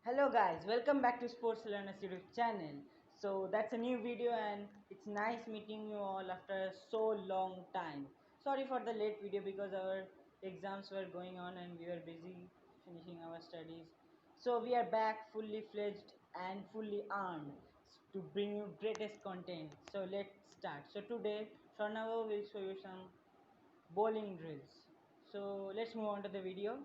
Hello guys, welcome back to Sports Learners YouTube channel. So that's a new video and it's nice meeting you all after so long time. Sorry for the late video because our exams were going on and we were busy finishing our studies. So we are back fully fledged and fully armed to bring you greatest content. So let's start. So today Sharnava will show you some bowling drills. So let's move on to the video.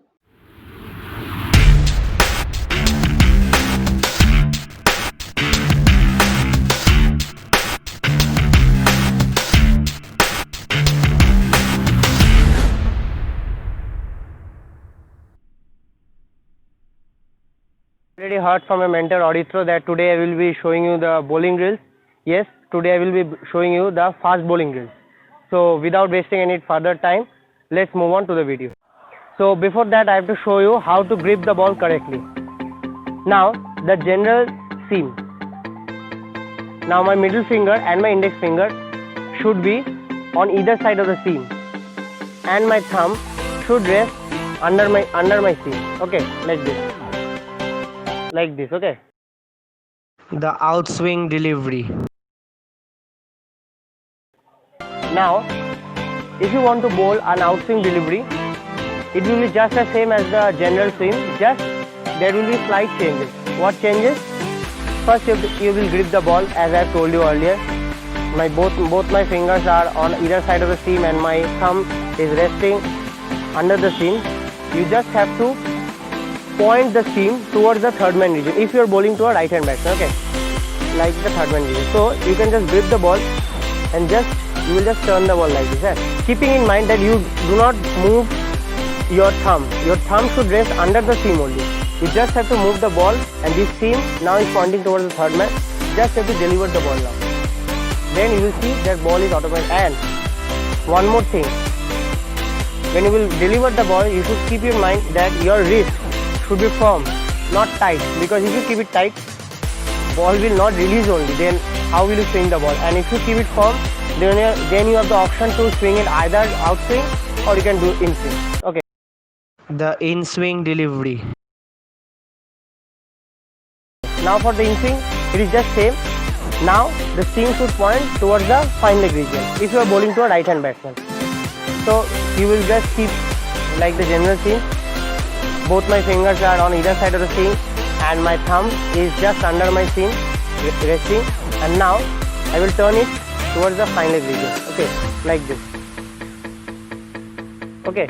Already heard from my mentor Auditro that today I will be showing you the bowling drills. Yes, today I will be showing you the fast bowling drills. So without wasting any further time, let's move on to the video. So before that I have to show you how to grip the ball correctly. Now the general seam. Now my middle finger and my index finger should be on either side of the seam, and my thumb should rest under my seam. Okay, like this. Okay, the outswing delivery. Now if you want to bowl an outswing delivery, it will be just the same as the general swing, just there will be slight changes. What changes? First you will grip the ball as I have told you earlier. Both my fingers are on either side of the seam and my thumb is resting under the seam. You just have to point the seam towards the third man region if you are bowling to a right hand batsman. Okay, like the third man region. So you can just grip the ball and you will just turn the ball like this. Keeping in mind that you do not move your thumb. Your thumb should rest under the seam only. You just have to move the ball, and this seam now is pointing towards the third man. Just have to deliver the ball now. Then you will see that ball is automatic. And one more thing, when you will deliver the ball, you should keep in mind that your wrist should be firm, not tight, because if you keep it tight, ball will not release only. Then how will you swing the ball? And if you keep it firm, then you have the option to swing it either outswing or you can do in swing. Okay, the in swing delivery. Now for the in swing, it is just same. Now the seam should point towards the fine leg region if you are bowling to a right hand batsman. So you will just keep like the general seam. Both my fingers are on either side of the seam and my thumb is just under my seam resting, and now I will turn it towards the fine leg region. Okay, like this. Okay,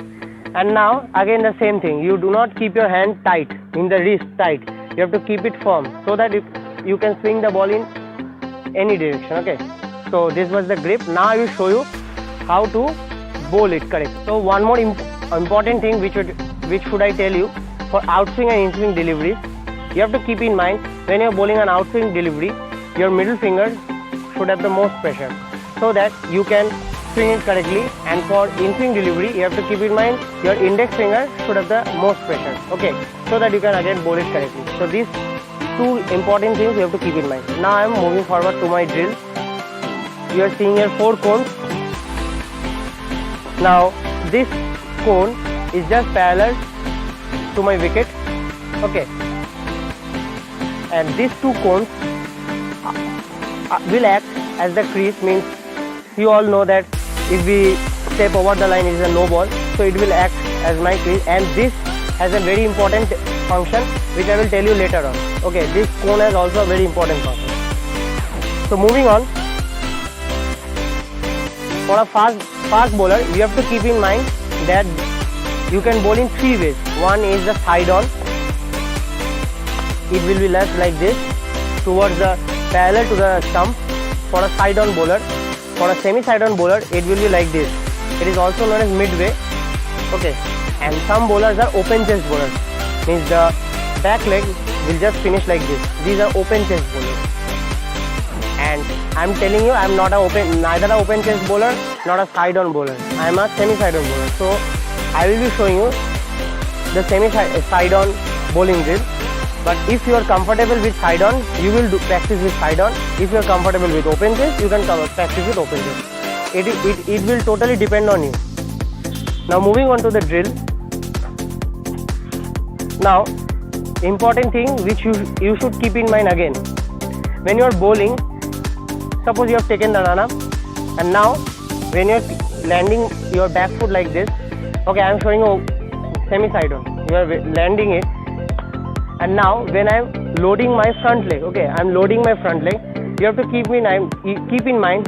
and now again the same thing. You do not keep your hand tight in the wrist tight. You have to keep it firm so that you can swing the ball in any direction. Okay, so this was the grip. Now I will show you how to bowl it correct. So one more important thing which should I tell you, for outswing and in-swing deliveries, you have to keep in mind when you are bowling an outswing delivery, your middle finger should have the most pressure so that you can swing it correctly, and for in-swing delivery you have to keep in mind your index finger should have the most pressure. Okay, so that you can again bowl it correctly. So these two important things you have to keep in mind. Now I am moving forward to my drill. You are seeing here 4 cones. Now this cone is just parallel to my wicket. Okay, and these 2 cones will act as the crease. Means you all know that if we step over the line, it is a no ball, so it will act as my crease, and this has a very important function which I will tell you later on. Okay, this cone has also a very important function. So moving on, for a fast bowler, you have to keep in mind that you can bowl in 3 ways. One is the side on. It will be left like this towards the parallel to the stump for a side on bowler. For a semi side on bowler, it will be like this. It is also known as midway. Okay, and some bowlers are open chest bowlers. Means the back leg will just finish like this. These are open chest bowlers. And I am telling you, I am neither an open chest bowler nor a side on bowler. I am a semi side on bowler. So I will be showing you the semi side on bowling drill. But if you are comfortable with side on, you will practice with side on. If you are comfortable with open chest, you can practice with open chest. It will totally depend on you. Now moving on to the drill. Now important thing which you should keep in mind again. When you are bowling, suppose you have taken the run up, and now when you are landing your back foot like this, okay, I am showing you semi-side on. You are landing it, and now when I am loading my front leg, okay, I am loading my front leg. You have to keep in mind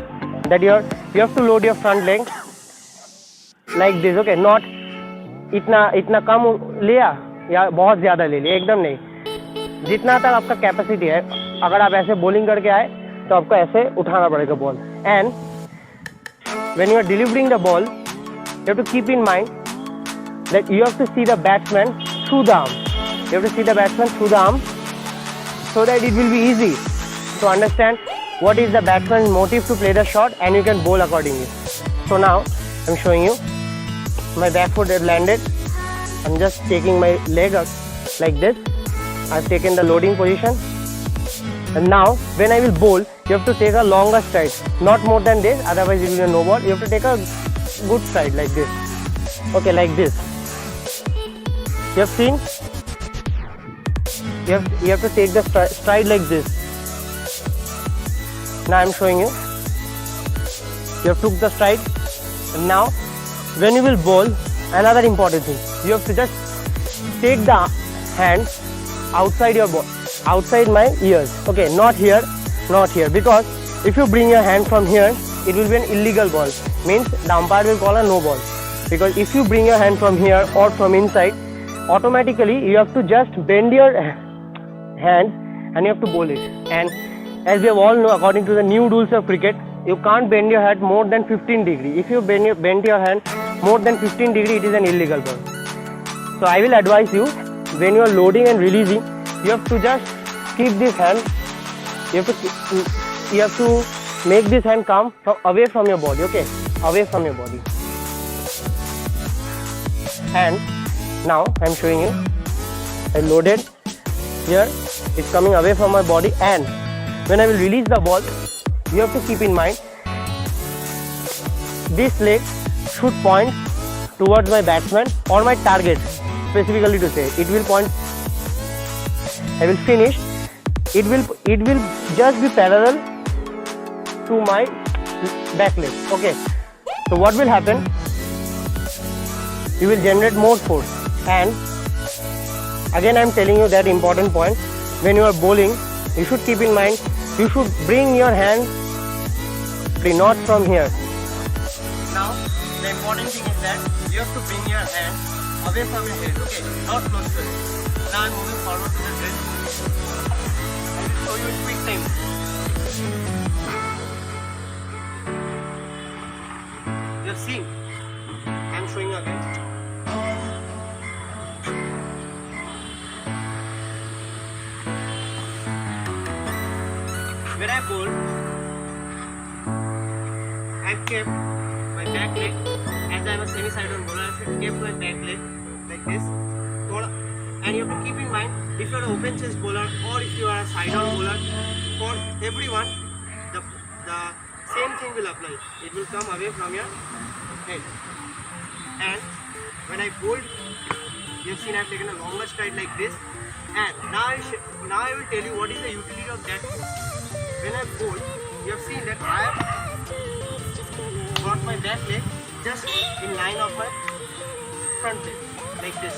that you have to load your front leg like this, okay, not इतना कम लिया या बहुत ज़्यादा ले लिया, एकदम नहीं, जितना तक आपका कैपेसिटी है. अगर आप ऐसे बॉलिंग करके आए तो आपको ऐसे उठाना पड़ेगा ball. And when you are delivering the ball, you have to keep in mind that you have to see the batsman through the arm. You have to see the batsman through the arm so that it will be easy to understand what is the batsman's motive to play the shot, and you can bowl accordingly. So now I'm showing you my back foot is landed. I'm just taking my leg up like this. I've taken the loading position, and now when I will bowl, you have to take a longer stride, not more than this, otherwise it will be a no ball. You have to take a good stride like this, okay, like this. You have seen, you have to take the stride like this. Now I'm showing you. You have took the stride, and now when you will bowl, another important thing, you have to just take the hand outside your ball, outside my ears, okay, not here, because if you bring your hand from here, it will be an illegal ball, means the umpire will call a no ball. Because if you bring your hand from here or from inside, automatically you have to just bend your hand and you have to bowl it. And as we all know, according to the new rules of cricket, you can't bend your head more than 15 degrees. If you bend your hand more than 15 degrees, it is an illegal ball. So I will advise you, when you are loading and releasing, you have to just keep this hand, you have to make this hand come away from your body, okay, away from your body. And now I am showing you, I loaded here, it's coming away from my body, and when I will release the ball, you have to keep in mind, this leg should point towards my batsman or my target, specifically to say. It will point, I will finish, it will just be parallel to my back leg, okay. So what will happen, you will generate more force. And again I am telling you that important point, when you are bowling, you should keep in mind, you should bring your hand not from here. Now the important thing is that you have to bring your hand away from your head, okay, not close to it. Now I am moving forward to the drill. I will show you in quick time. You have seen, I am showing you again. When I bowl, I kept my back leg, as I am a semi-side-on bowler, I should keep my back leg like this. And you have to keep in mind, if you are an open chest bowler or if you are a side-on bowler, for everyone, the same thing will apply. It will come away from your head. And when I bowled, you have seen I have taken a longer stride like this. And now I will tell you what is the utility of that force. When I bowl, you have seen that I have got my back leg just in line of my front leg, like this.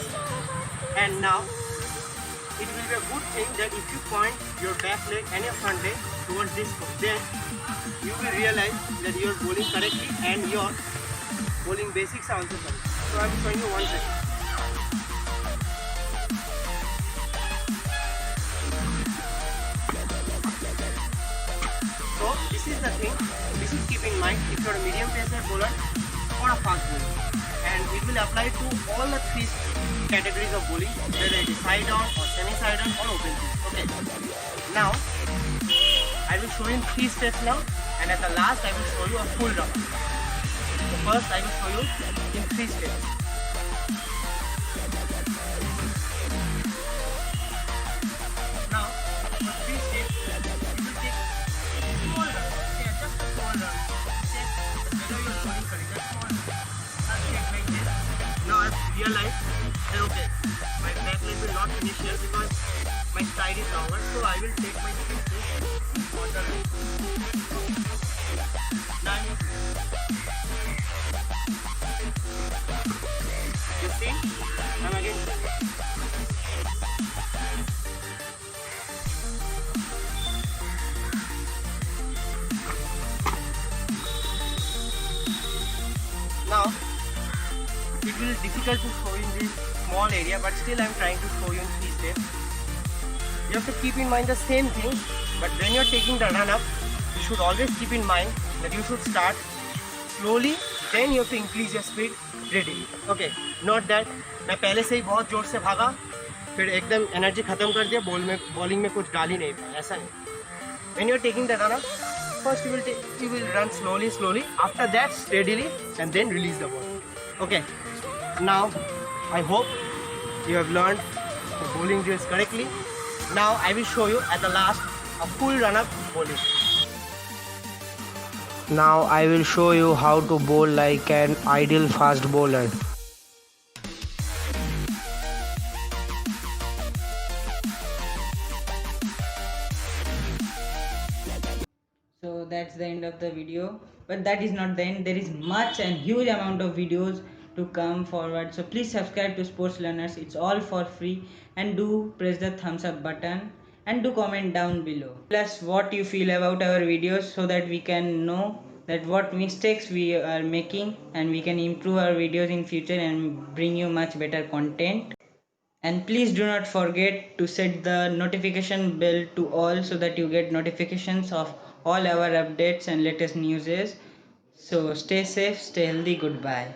And now, it will be a good thing that if you point your back leg and your front leg towards this point, then you will realize that you are bowling correctly and your bowling basics are also correct. So I am showing you one second. So this is the thing, this is keep in mind if you are a medium pacer bowler or a fast bowler, and it will apply to all the three categories of bowling, whether it is side-on or semi-side-on or open field. Okay. Now I will show you in 3 steps now, and at the last I will show you a full round. So first I will show you in 3 steps. Now for 3 steps, you will take small round. Okay, just a small round. Check whether you are bowling correct. Just small round. Check like this. Now I realize that okay, my back leg will not finish here because stride is longer, so I will take my space on the right. Now, you see, I'm again. Now, it will be difficult to show in this small area, but still I'm trying to show you in 3 steps. You have to keep in mind the same thing, but when you're taking the run up, you should always keep in mind that you should start slowly, then you have to increase your speed readily. Okay, not that मैं पहले से ही बहुत जोर से भागा, फिर एकदम energy खत्म कर दिया, बॉलिंग में कुछ डाल ही नहीं पाया, ऐसा नहीं. When you're taking the run up, first you will run slowly. After that, steadily, and then release the ball. Okay. Now, I hope you have learned the bowling drills correctly. Now, I will show you at the last a full run-up bowling. Now, I will show you how to bowl like an ideal fast bowler. So that's the end of the video, but that is not the end. There is much and huge amount of videos to come forward, so please subscribe to Sports Learners. It's all for free, and do press the thumbs up button and do comment down below. Tell us what you feel about our videos so that we can know that what mistakes we are making, and we can improve our videos in future and bring you much better content. And please do not forget to set the notification bell to all so that you get notifications of all our updates and latest news. So stay safe, stay healthy, goodbye.